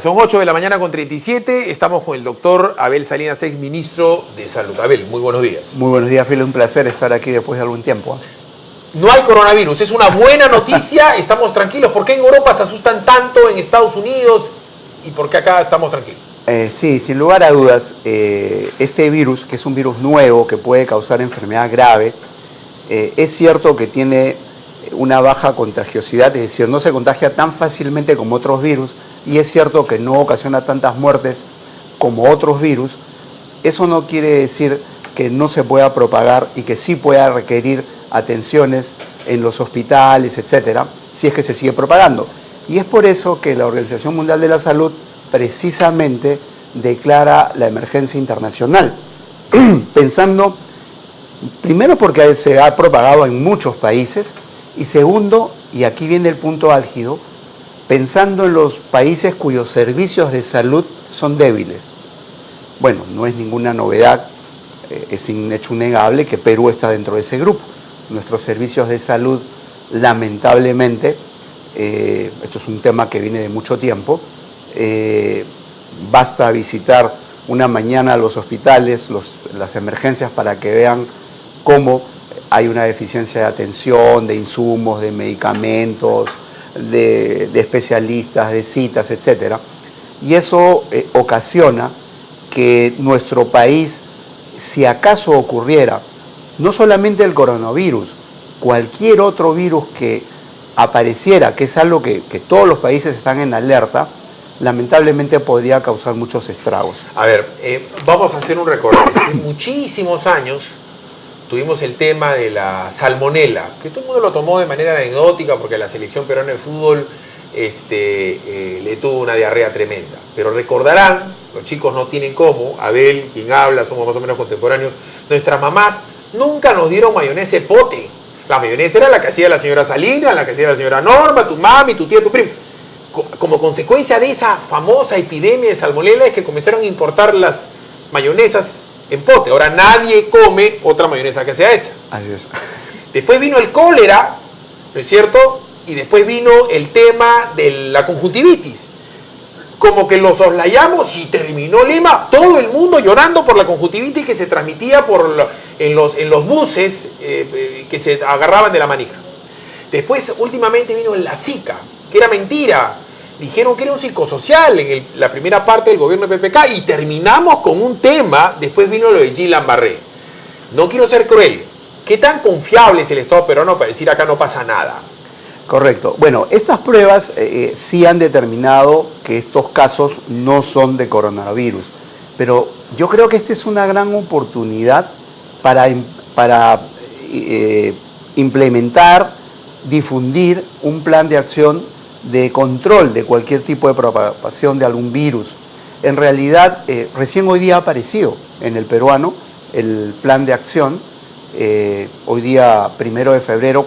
Son 8 de la mañana con 37, estamos con el doctor Abel Salinas, ex ministro de Salud. Abel, muy buenos días. Muy buenos días, Filo, un placer estar aquí después de algún tiempo. No hay coronavirus, es una buena noticia, estamos tranquilos. ¿Por qué en Europa se asustan tanto, en Estados Unidos, y por qué acá estamos tranquilos? Sí, sin lugar a dudas, este virus, que es un virus nuevo que puede causar enfermedad grave, es cierto que tiene una baja contagiosidad, es decir, no se contagia tan fácilmente como otros virus, y es cierto que no ocasiona tantas muertes como otros virus. Eso no quiere decir que no se pueda propagar y que sí pueda requerir atenciones en los hospitales, etcétera, si es que se sigue propagando. Y es por eso que la Organización Mundial de la Salud precisamente declara la emergencia internacional, pensando, primero porque se ha propagado en muchos países, y segundo, y aquí viene el punto álgido, pensando en los países cuyos servicios de salud son débiles. Bueno, no es ninguna novedad, es un hecho innegable que Perú está dentro de ese grupo. Nuestros servicios de salud, lamentablemente, esto es un tema que viene de mucho tiempo, basta visitar una mañana los hospitales, las emergencias para que vean cómo hay una deficiencia de atención, de insumos, de medicamentos, de especialistas, de citas, etc. Y eso ocasiona que nuestro país, si acaso ocurriera, no solamente el coronavirus, cualquier otro virus que apareciera, que es algo que todos los países están en alerta, lamentablemente podría causar muchos estragos. A ver, vamos a hacer un recorrido. Hace muchísimos años tuvimos el tema de la salmonela, que todo el mundo lo tomó de manera anecdótica porque la selección peruana de fútbol le tuvo una diarrea tremenda. Pero recordarán, los chicos no tienen cómo, Abel, quien habla, somos más o menos contemporáneos, nuestras mamás nunca nos dieron mayonesa de pote. La mayonesa era la que hacía la señora Salinas, la que hacía la señora Norma, tu mami, tu tía, tu primo. Como consecuencia de esa famosa epidemia de salmonela es que comenzaron a importar las mayonesas en pote. Ahora nadie come otra mayonesa que sea esa. Así es. Después vino el cólera, ¿no es cierto? Y después vino el tema de la conjuntivitis. Como que los soslayamos y terminó Lima, todo el mundo llorando por la conjuntivitis que se transmitía en los buses que se agarraban de la manija. Después, últimamente vino la Zika, que era mentira. Dijeron que era un psicosocial en la primera parte del gobierno de PPK y terminamos con un tema, después vino lo de Guillain-Barré. No quiero ser cruel. ¿Qué tan confiable es el Estado peruano para decir acá no pasa nada? Correcto. Bueno, estas pruebas sí han determinado que estos casos no son de coronavirus, pero yo creo que esta es una gran oportunidad para implementar, difundir un plan de acción de control de cualquier tipo de propagación de algún virus. En realidad, recién hoy día ha aparecido en el peruano el plan de acción, hoy día 1 de febrero,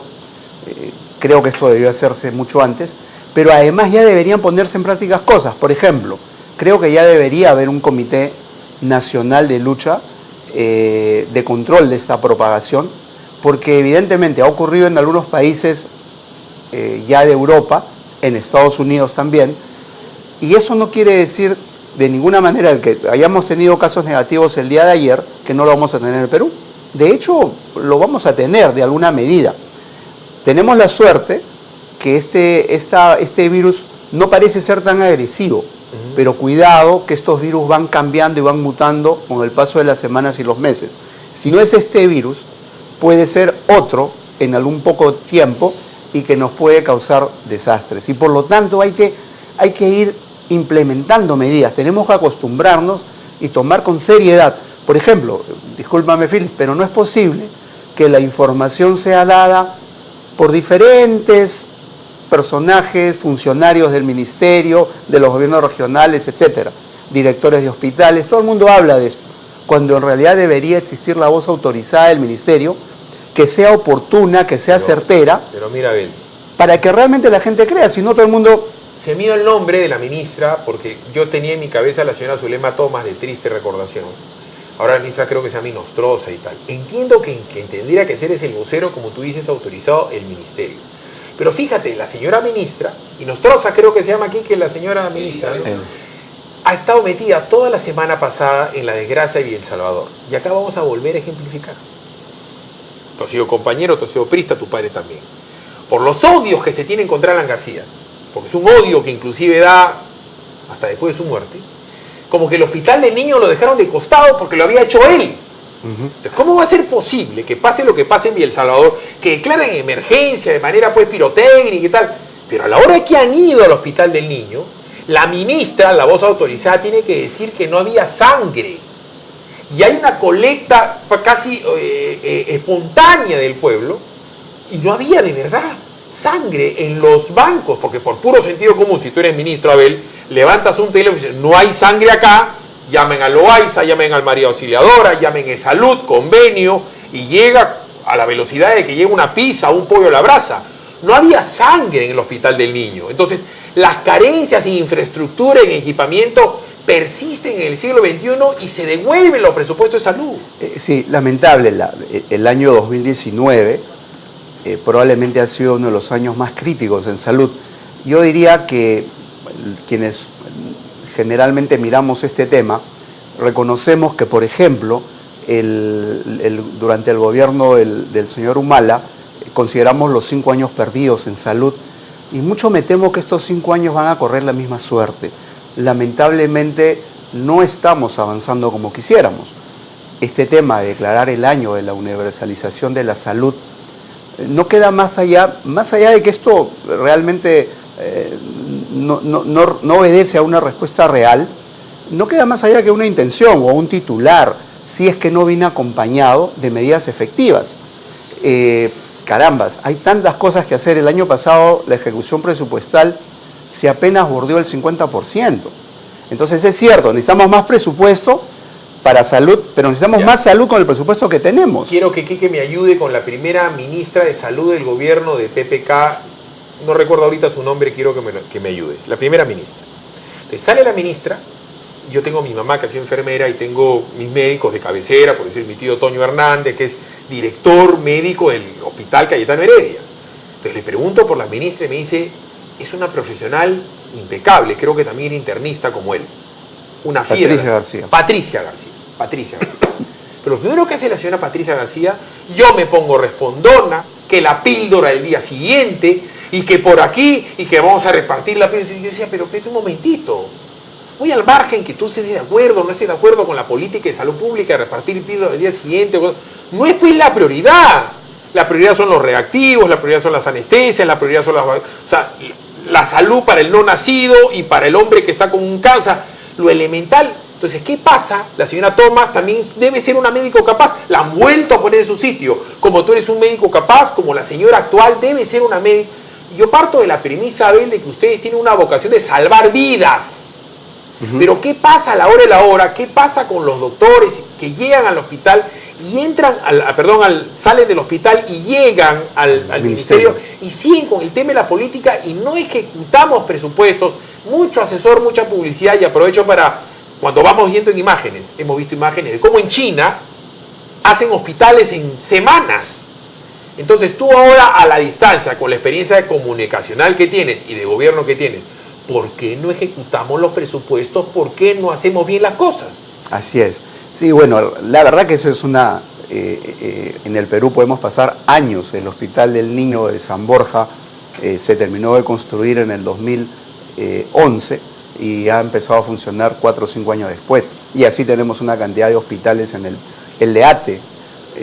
creo que esto debió hacerse mucho antes, pero además ya deberían ponerse en prácticas cosas. Por ejemplo, creo que ya debería haber un comité nacional de lucha, de control de esta propagación, porque evidentemente ha ocurrido en algunos países ya de Europa, en Estados Unidos también, y eso no quiere decir de ninguna manera el que hayamos tenido casos negativos el día de ayer, que no lo vamos a tener en el Perú. De hecho, lo vamos a tener de alguna medida. Tenemos la suerte que este virus no parece ser tan agresivo, pero cuidado que estos virus van cambiando y van mutando con el paso de las semanas y los meses. Si no es este virus, puede ser otro en algún poco tiempo y que nos puede causar desastres. Y por lo tanto hay que ir implementando medidas. Tenemos que acostumbrarnos y tomar con seriedad. Por ejemplo, discúlpame Phil, pero no es posible que la información sea dada por diferentes personajes, funcionarios del ministerio, de los gobiernos regionales, etcétera, directores de hospitales, todo el mundo habla de esto, cuando en realidad debería existir la voz autorizada del ministerio, que sea oportuna, que sea certera, pero mira, Abel, para que realmente la gente crea, si no todo el mundo... Se me dio el nombre de la ministra, porque yo tenía en mi cabeza a la señora Zulema Thomas de triste recordación. Ahora la ministra creo que se llama Nostroza y tal. Entiendo que tendría que ser es el vocero, como tú dices, autorizado el ministerio. Pero fíjate, la señora ministra, y Nostroza creo que se llama aquí, que es la señora ministra, ¿no? ha estado metida toda la semana pasada en la desgracia de El Salvador. Y acá vamos a volver a ejemplificar. Tú has sido compañero, tú has sido prista, tu padre también. Por los odios que se tienen contra Alan García, porque es un odio que inclusive da hasta después de su muerte, como que el hospital de niños lo dejaron de costado porque lo había hecho él. Entonces, ¿cómo va a ser posible que pase lo que pase en El Salvador, que declaren emergencia de manera pues pirotécnica y tal, pero a la hora que han ido al hospital del niño, la ministra, la voz autorizada, tiene que decir que no había sangre? Y hay una colecta casi espontánea del pueblo, y no había de verdad sangre en los bancos, porque por puro sentido común, si tú eres ministro, Abel, levantas un teléfono y dices, no hay sangre acá, llamen a Loaiza, llamen al María Auxiliadora, llamen a Salud, convenio, y llega a la velocidad de que llega una pizza, un pollo a la brasa. No había sangre en el hospital del niño. Entonces, las carencias en infraestructura, en equipamiento, persisten en el siglo XXI y se devuelven los presupuestos de salud. Sí, lamentable. El año 2019 probablemente ha sido uno de los años más críticos en salud. Yo diría que quienes generalmente miramos este tema, reconocemos que, por ejemplo, durante el gobierno del señor Humala, consideramos los 5 años perdidos en salud, y mucho me temo que estos 5 años van a correr la misma suerte. Lamentablemente no estamos avanzando como quisiéramos. Este tema de declarar el año de la universalización de la salud no queda más allá de que esto realmente no obedece a una respuesta real, no queda más allá que una intención o un titular, si es que no viene acompañado de medidas efectivas. Carambas, hay tantas cosas que hacer. El año pasado la ejecución presupuestal se apenas bordeó el 50%. Entonces es cierto, necesitamos más presupuesto para salud, pero necesitamos más salud con el presupuesto que tenemos. Quiero que Quique me ayude con la primera ministra de salud del gobierno de PPK, no recuerdo ahorita su nombre, quiero que me ayudes, la primera ministra. Entonces sale la ministra, yo tengo a mi mamá que ha sido enfermera y tengo mis médicos de cabecera, por decir mi tío Toño Hernández, que es director médico del Hospital Cayetano Heredia. Entonces le pregunto por la ministra y me dice, es una profesional impecable, creo que también era internista como él. Una fiera. Patricia García. Pero lo primero que hace la señora Patricia García, yo me pongo respondona, que la píldora el día siguiente, y que por aquí, y que vamos a repartir la píldora. Y yo decía, pero espérate un momentito. Muy al margen que tú estés de acuerdo o no estés de acuerdo con la política de salud pública de repartir píldora el día siguiente. No es pues la prioridad. La prioridad son los reactivos, la prioridad son las anestesias, la prioridad son las... O sea, la salud para el no nacido y para el hombre que está con un cáncer. Lo elemental. Entonces, ¿qué pasa? La señora Tomás también debe ser una médico capaz. La han vuelto a poner en su sitio. Como tú eres un médico capaz, como la señora actual debe ser una médico. Yo parto de la premisa, Abel, de que ustedes tienen una vocación de salvar vidas. Pero ¿qué pasa a la hora de la hora? ¿Qué pasa con los doctores que llegan al hospital y entran, salen del hospital y llegan al ministerio y siguen con el tema de la política y no ejecutamos presupuestos? Mucho asesor, mucha publicidad, y aprovecho para, cuando vamos viendo en imágenes, hemos visto imágenes de cómo en China hacen hospitales en semanas. Entonces tú ahora, a la distancia, con la experiencia comunicacional que tienes y de gobierno que tienes, ¿por qué no ejecutamos los presupuestos? ¿Por qué no hacemos bien las cosas? Así es. Sí, bueno, la verdad que eso es una... en el Perú podemos pasar años. El Hospital del Niño de San Borja se terminó de construir en el 2011 y ha empezado a funcionar 4 o 5 años después. Y así tenemos una cantidad de hospitales en el de ATE.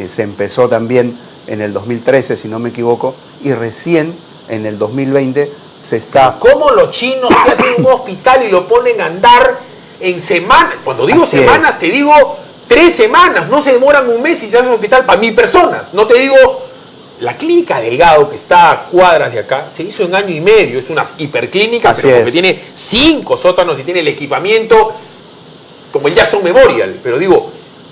Se empezó también en el 2013, si no me equivoco, y recién en el 2020 se está... ¿Cómo los chinos que hacen un hospital y lo ponen a andar en semanas? Cuando digo Así semanas, es. te digo 3 semanas. No se demoran un mes y se hace un hospital para 1000 personas. No te digo... La clínica Delgado, que está a cuadras de acá, se hizo en año y medio. Es una hiperclínica, pero porque tiene 5 sótanos y tiene el equipamiento como el Jackson Memorial. Pero digo,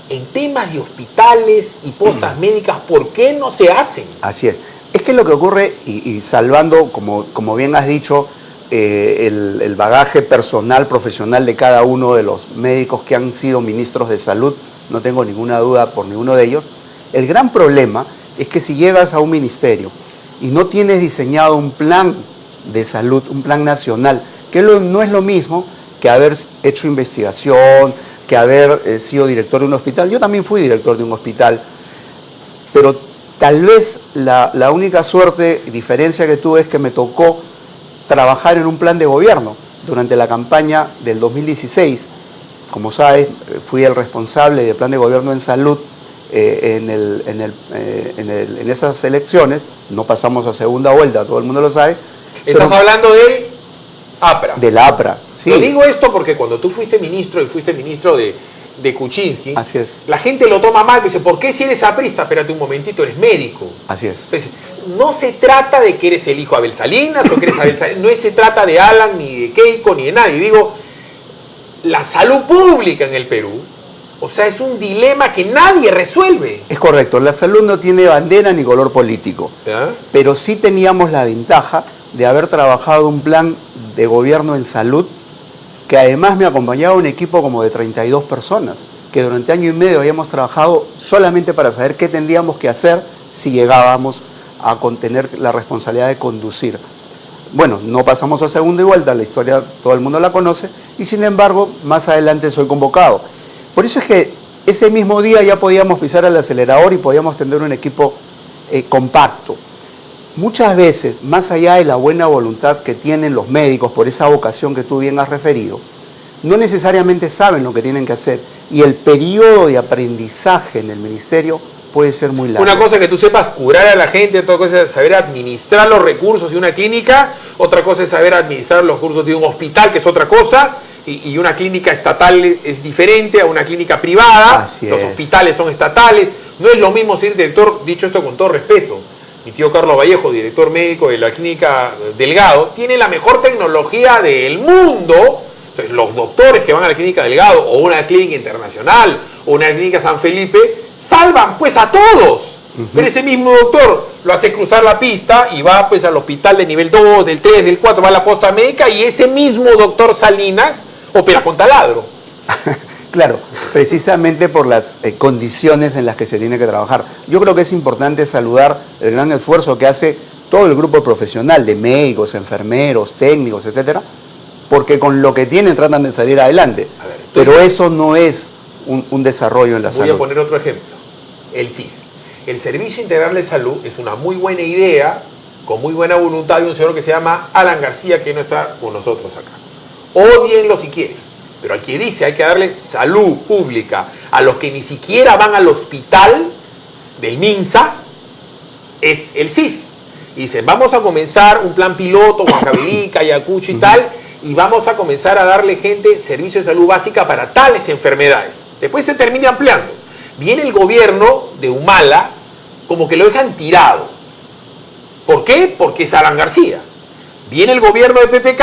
en temas de hospitales y postas médicas, ¿por qué no se hacen? Así es. Es que lo que ocurre, y salvando, como bien has dicho, el bagaje personal, profesional de cada uno de los médicos que han sido ministros de salud, no tengo ninguna duda por ninguno de ellos, el gran problema es que si llegas a un ministerio y no tienes diseñado un plan de salud, un plan nacional, que no es lo mismo que haber hecho investigación, que haber sido director de un hospital. Yo también fui director de un hospital, pero tal vez la única suerte y diferencia que tuve es que me tocó trabajar en un plan de gobierno durante la campaña del 2016. Como sabes, fui el responsable del plan de gobierno en salud en esas elecciones. No pasamos a segunda vuelta, todo el mundo lo sabe. Estás hablando del APRA. Del APRA, sí. Lo digo esto porque cuando tú fuiste ministro y fuiste ministro de Kuczynski, así es, la gente lo toma mal, dice, ¿por qué si eres aprista? Espérate un momentito, eres médico. Así es. Entonces, no se trata de que eres el hijo de Abel Salinas o que eres Abel Salinas, no se trata de Alan, ni de Keiko, ni de nadie. Digo, la salud pública en el Perú, o sea, es un dilema que nadie resuelve. Es correcto, la salud no tiene bandera ni color político, ¿ya? Pero sí teníamos la ventaja de haber trabajado un plan de gobierno en salud que además me acompañaba un equipo como de 32 personas, que durante año y medio habíamos trabajado solamente para saber qué tendríamos que hacer si llegábamos a tener la responsabilidad de conducir. Bueno, no pasamos a segunda vuelta, la historia todo el mundo la conoce, y sin embargo, más adelante soy convocado. Por eso es que ese mismo día ya podíamos pisar el acelerador y podíamos tener un equipo compacto. Muchas veces, más allá de la buena voluntad que tienen los médicos por esa vocación que tú bien has referido, no necesariamente saben lo que tienen que hacer y el periodo de aprendizaje en el ministerio puede ser muy largo. Una cosa es que tú sepas curar a la gente, otra cosa es saber administrar los recursos de una clínica, otra cosa es saber administrar los recursos de un hospital, que es otra cosa, y una clínica estatal es diferente a una clínica privada. Los hospitales son estatales. No es lo mismo ser director, dicho esto con todo respeto. Mi tío Carlos Vallejo, director médico de la clínica Delgado, tiene la mejor tecnología del mundo. Entonces, los doctores que van a la clínica Delgado, o una clínica internacional, o una clínica San Felipe, salvan pues a todos. Pero ese mismo doctor lo hace cruzar la pista y va pues al hospital de nivel 2, del 3, del 4, va a la posta médica, y ese mismo doctor Salinas opera con taladro. Claro, precisamente por las condiciones en las que se tiene que trabajar. Yo creo que es importante saludar el gran esfuerzo que hace todo el grupo profesional de médicos, enfermeros, técnicos, etcétera, porque con lo que tienen tratan de salir adelante. Pero eso no es un desarrollo en la salud. Voy a poner otro ejemplo, el SIS. El Servicio Integral de Salud es una muy buena idea, con muy buena voluntad de un señor que se llama Alan García, que no está con nosotros acá. Odienlo si quieren, pero al que dice hay que darle salud pública a los que ni siquiera van al hospital del MINSA, es el SIS. Y dicen, vamos a comenzar un plan piloto, Huancavelica, Ayacucho y tal, y vamos a comenzar a darle gente servicio de salud básica para tales enfermedades. Después se termina ampliando. Viene el gobierno de Humala, como que lo dejan tirado. ¿Por qué? Porque es Alan García. Viene el gobierno de PPK,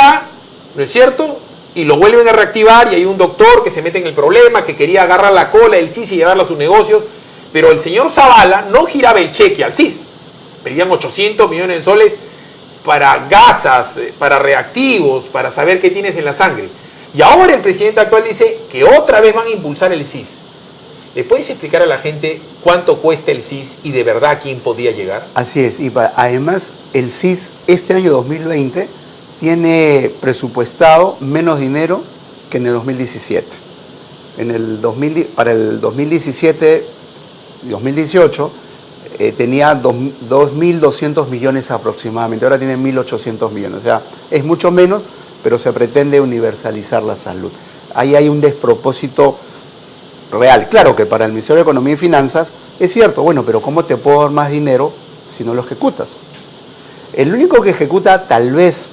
¿no es cierto? Y lo vuelven a reactivar y hay un doctor que se mete en el problema, que quería agarrar la cola del CIS y llevarla a sus negocios. Pero el señor Zavala no giraba el cheque al CIS. Pedían 800 millones de soles para gasas, para reactivos, para saber qué tienes en la sangre. Y ahora el presidente actual dice que otra vez van a impulsar el CIS. ¿Le puedes explicar a la gente cuánto cuesta el CIS y de verdad a quién podía llegar? Así es, y además el CIS este año 2020 tiene presupuestado menos dinero que en el 2017. Para el 2017 y 2018 tenía 2.200 millones aproximadamente, ahora tiene 1.800 millones, o sea, es mucho menos, pero se pretende universalizar la salud. Ahí hay un despropósito real. Claro que para el Ministerio de Economía y Finanzas es cierto, bueno, pero ¿cómo te puedo dar más dinero si no lo ejecutas? El único que ejecuta tal vez,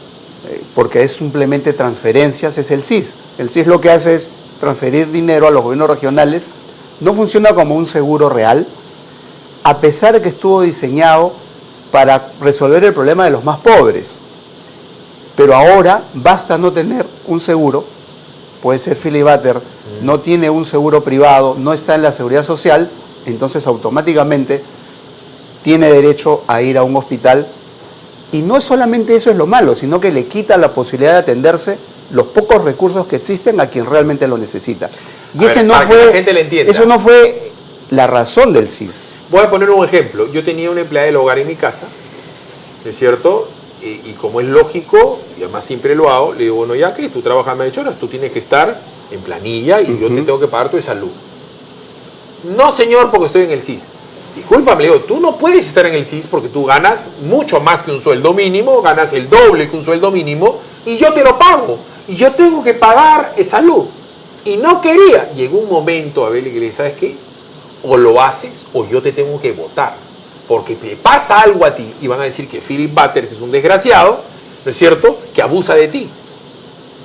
porque es simplemente transferencias, es el CIS. El CIS lo que hace es transferir dinero a los gobiernos regionales, no funciona como un seguro real, a pesar de que estuvo diseñado para resolver el problema de los más pobres. Pero ahora basta no tener un seguro, puede ser filibuster, no tiene un seguro privado, no está en la seguridad social, entonces automáticamente tiene derecho a ir a un hospital. Y no solamente eso es lo malo, sino que le quita la posibilidad de atenderse los pocos recursos que existen a quien realmente lo necesita. Y ese no fue, eso no fue la razón del CIS. Voy a poner un ejemplo. Yo tenía una empleada del hogar en mi casa, ¿no es cierto? y como es lógico, y además siempre lo hago, le digo, bueno, ya que tú trabajas más de 8 horas, tú tienes que estar en planilla y yo te tengo que pagar tu de salud. No, señor, porque estoy en el SIS. Discúlpame, le digo, tú no puedes estar en el SIS porque tú ganas mucho más que un sueldo mínimo, ganas el doble que un sueldo mínimo, y yo te lo pago. Y yo tengo que pagar salud. Y no quería. Llegó un momento, Abel, que le dije, ¿sabes qué? O lo haces o yo te tengo que votar. Porque te pasa algo a ti y van a decir que Philip Butters es un desgraciado, ¿no es cierto?, que abusa de ti.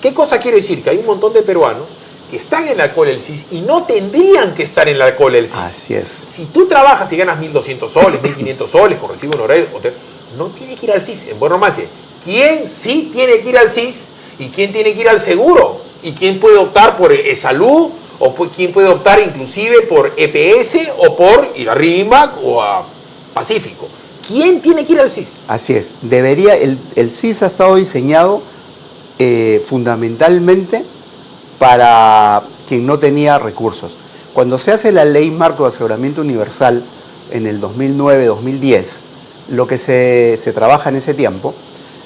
¿Qué cosa quiere decir? Que hay un montón de peruanos que están en la cola del SIS y no tendrían que estar en la cola del SIS. Así es. Si tú trabajas y ganas 1.200 soles, 1.500 soles, con recibo honorario, no tienes que ir al SIS. En buen romance, ¿quién sí tiene que ir al SIS y quién tiene que ir al seguro? ¿Y quién puede optar por salud? ¿O quién puede optar inclusive por EPS o por ir a RIMAC o a Pacífico? ¿Quién tiene que ir al SIS? Así es. El SIS ha estado diseñado fundamentalmente para quien no tenía recursos. Cuando se hace la Ley Marco de Aseguramiento Universal en el 2009-2010, lo que se trabaja en ese tiempo,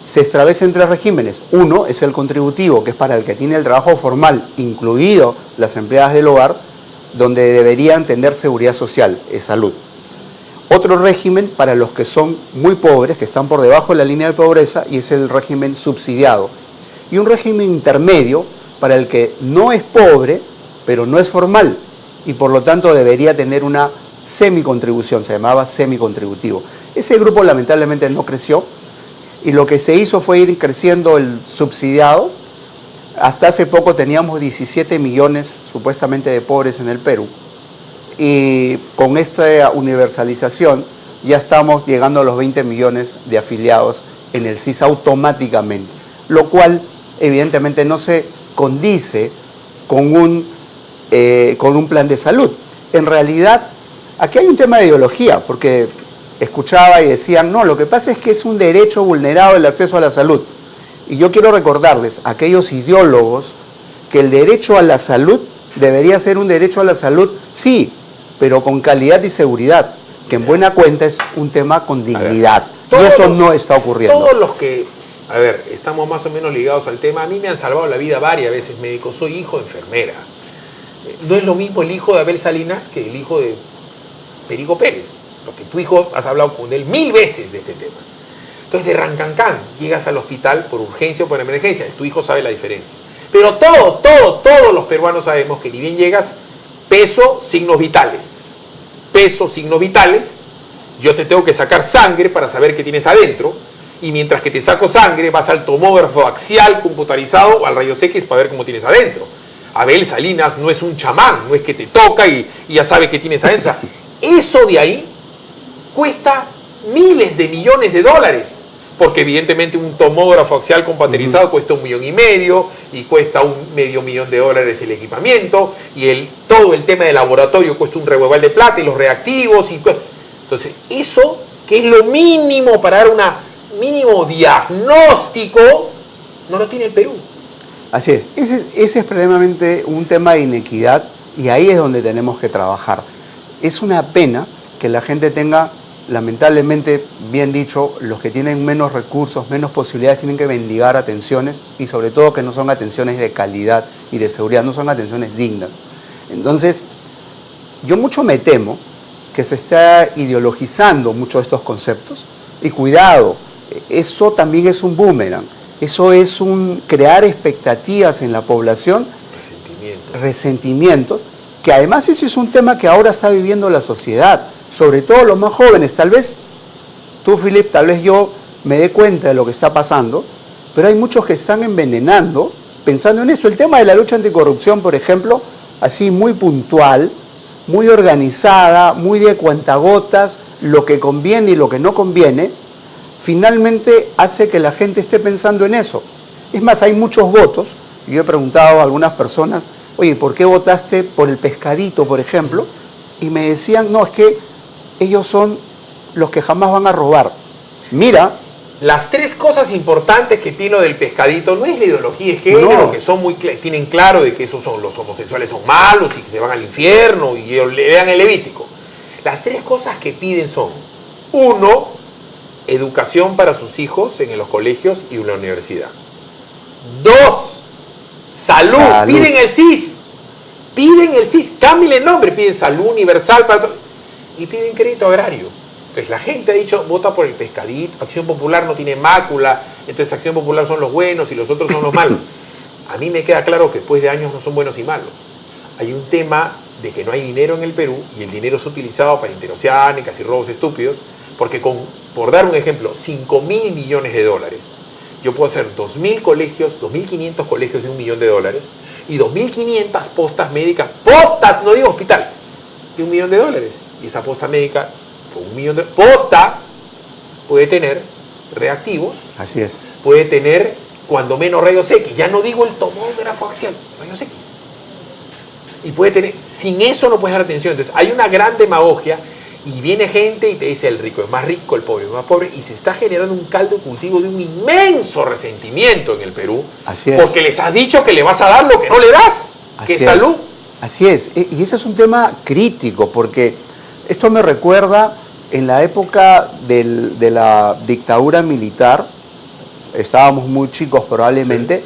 se establecen 3 regímenes. Uno es el contributivo, que es para el que tiene el trabajo formal, incluido las empleadas del hogar, donde deberían tener seguridad social, salud. Otro régimen para los que son muy pobres, que están por debajo de la línea de pobreza, y es el régimen subsidiado. Y un régimen intermedio para el que no es pobre, pero no es formal, y por lo tanto debería tener una semicontribución, se llamaba semicontributivo. Ese grupo lamentablemente no creció, y lo que se hizo fue ir creciendo el subsidiado. Hasta hace poco teníamos 17 millones supuestamente de pobres en el Perú, y con esta universalización ya estamos llegando a los 20 millones de afiliados en el SIS automáticamente, lo cual evidentemente no se condice con un plan de salud. En realidad, aquí hay un tema de ideología, porque escuchaba y decían, no, lo que pasa es que es un derecho vulnerado el acceso a la salud. Y yo quiero recordarles a aquellos ideólogos que el derecho a la salud debería ser un derecho a la salud, sí, pero con calidad y seguridad, que en buena cuenta es un tema con dignidad. Y eso no está ocurriendo. Todos los que, estamos más o menos ligados al tema, a mí me han salvado la vida varias veces médicos. Soy hijo de enfermera. No es lo mismo el hijo de Abel Salinas que el hijo de Perico Pérez, porque tu hijo has hablado con él 1000 veces de este tema. Entonces, de Rancancán llegas al hospital por urgencia o por emergencia, tu hijo sabe la diferencia. Pero todos los peruanos sabemos que ni bien llegas, peso, signos vitales. Peso, signos vitales, yo te tengo que sacar sangre para saber qué tienes adentro, y mientras que te saco sangre vas al tomógrafo axial computarizado o al rayos X para ver cómo tienes adentro. Abel Salinas no es un chamán, no es que te toca y ya sabe qué tienes adentro. Eso de ahí cuesta miles de millones de dólares, porque evidentemente un tomógrafo axial computarizado cuesta $1,5 millones y cuesta $500,000 el equipamiento, y todo el tema de laboratorio cuesta un revuelval de plata y los reactivos. Entonces, eso, que es lo mínimo para dar un mínimo diagnóstico, no lo tiene el Perú. Así es. Ese es probablemente un tema de inequidad, y ahí es donde tenemos que trabajar. Es una pena que la gente tenga, lamentablemente, bien dicho, los que tienen menos recursos, menos posibilidades, tienen que mendigar atenciones, y sobre todo que no son atenciones de calidad y de seguridad, no son atenciones dignas. Entonces, yo mucho me temo que se está ideologizando mucho estos conceptos, y cuidado, eso también es un boomerang, eso es crear expectativas en la población, resentimientos, que además ese es un tema que ahora está viviendo la sociedad, sobre todo los más jóvenes. Tal vez tú, Philip, tal vez yo me dé cuenta de lo que está pasando, pero hay muchos que están envenenando pensando en esto. El tema de la lucha anticorrupción, por ejemplo, así muy puntual, muy organizada, muy de cuentagotas, lo que conviene y lo que no conviene, finalmente hace que la gente esté pensando en eso. Es más, hay muchos votos. Yo he preguntado a algunas personas, oye, ¿por qué votaste por el pescadito, por ejemplo? Y me decían, no, es que ellos son los que jamás van a robar. Mira, las 3 cosas importantes que opino del pescadito no es la ideología de género, que son tienen claro de que esos son los homosexuales son malos y que se van al infierno y lean el Levítico. Las 3 cosas que piden son: 1, educación para sus hijos en los colegios y en la universidad. 2, salud. Piden el CIS. Piden el CIS. Cambien el nombre. Piden salud universal. Y piden crédito agrario. Entonces la gente ha dicho, vota por el pescadito. Acción Popular no tiene mácula. Entonces Acción Popular son los buenos y los otros son los malos. A mí me queda claro que después de años no son buenos y malos. Hay un tema de que no hay dinero en el Perú y el dinero es utilizado para interoceánicas y robos estúpidos, porque por dar un ejemplo, 5.000 millones de dólares, yo puedo hacer 2.000 colegios, 2.500 colegios de $1 millón y 2.500 postas médicas, postas, no digo hospital, de $1 millón. Y esa posta médica, con $1 millón posta, puede tener reactivos. Así es. Puede tener, cuando menos, rayos X. Ya no digo el tomógrafo axial, rayos X. Y puede tener, sin eso no puedes dar atención. Entonces hay una gran demagogia y viene gente y te dice el rico es más rico, el pobre es más pobre, y se está generando un caldo de cultivo de un inmenso resentimiento en el Perú. Así es. Porque les has dicho que le vas a dar lo que no le das, que es salud. Así es. Y ese es un tema crítico, porque esto me recuerda en la época de la dictadura militar. Estábamos muy chicos probablemente, sí,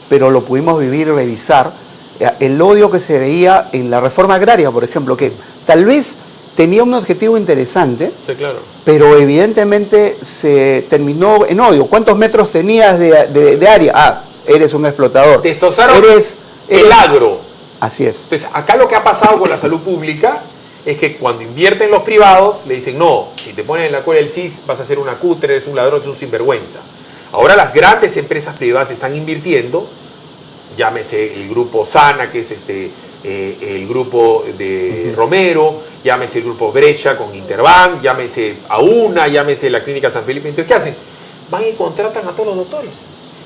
pero lo pudimos vivir y revisar. El odio que se veía en la reforma agraria, por ejemplo, que tal vez tenía un objetivo interesante, sí, claro, pero evidentemente se terminó en odio. ¿Cuántos metros tenías de área? Ah, eres un explotador. Destrozaron el agro. Así es. Entonces, acá lo que ha pasado con la salud pública es que cuando invierten los privados, le dicen, no, si te ponen en la cola el CIS, vas a ser una cutre, eres un ladrón, eres un sinvergüenza. Ahora las grandes empresas privadas están invirtiendo, llámese el grupo Sana, que es el grupo de Romero, llámese el grupo Brecha con Interbank, llámese Auna, llámese la Clínica San Felipe. Entonces, ¿qué hacen? Van y contratan a todos los doctores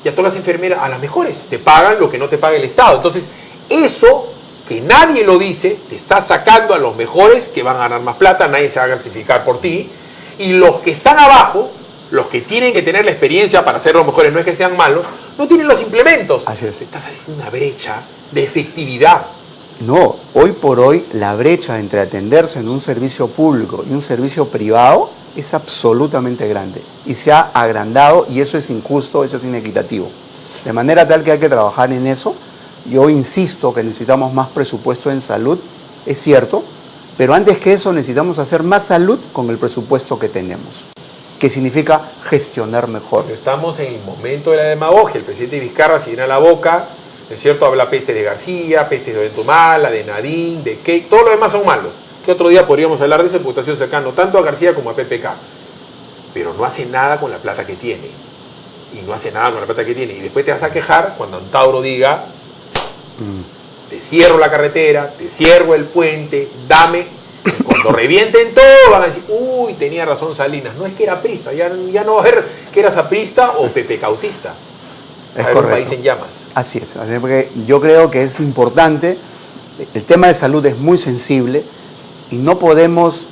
y a todas las enfermeras, a las mejores. Te pagan lo que no te paga el Estado. Entonces, eso que nadie lo dice, te está sacando a los mejores que van a ganar más plata, nadie se va a clasificar por ti, y los que están abajo, los que tienen que tener la experiencia para ser los mejores, no es que sean malos, no tienen los implementos. Así es. Estás haciendo una brecha de efectividad. No, hoy por hoy la brecha entre atenderse en un servicio público y un servicio privado es absolutamente grande y se ha agrandado, y eso es injusto, eso es inequitativo. De manera tal que hay que trabajar en eso. Yo insisto que necesitamos más presupuesto en salud, es cierto, pero antes que eso necesitamos hacer más salud con el presupuesto que tenemos, que significa gestionar mejor. Pero estamos en el momento de la demagogia. El presidente Vizcarra se llena la boca, ¿no es cierto? Habla pestes de García, pestes de Ollanta, de Nadine, de Key, todos los demás son malos. Que otro día podríamos hablar de esa imputación cercana, tanto a García como a PPK. Pero no hace nada con la plata que tiene. Y no hace nada con la plata que tiene. Y después te vas a quejar cuando Antauro diga, te cierro la carretera, te cierro el puente, dame. Y cuando revienten todo van a decir, uy, tenía razón Salinas. No es que era aprista, ya no va a ver que eras aprista o PPKcista. Es un correcto. país en llamas. Así es, porque yo creo que es importante, el tema de salud es muy sensible y no podemos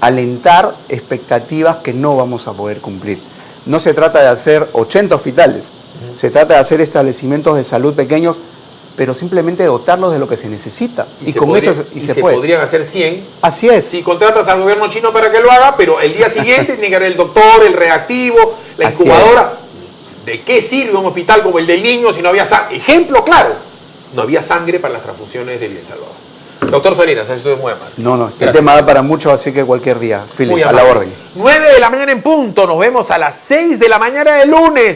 alentar expectativas que no vamos a poder cumplir. No se trata de hacer 80 hospitales, se trata de hacer establecimientos de salud pequeños, pero simplemente dotarlos de lo que se necesita. Y con eso se puede. Podrían hacer 100. Así es. Si contratas al gobierno chino para que lo haga, pero el día siguiente tiene que haber el doctor, el reactivo, la incubadora. ¿De qué sirve un hospital como el del Niño si no había sangre? Ejemplo claro, no había sangre para las transfusiones del El Salvador. Doctor Salinas, eso es muy amable. No, el tema da para mucho, así que cualquier día, Philip, a la orden. 9 de la mañana en punto, nos vemos a las 6 de la mañana del lunes.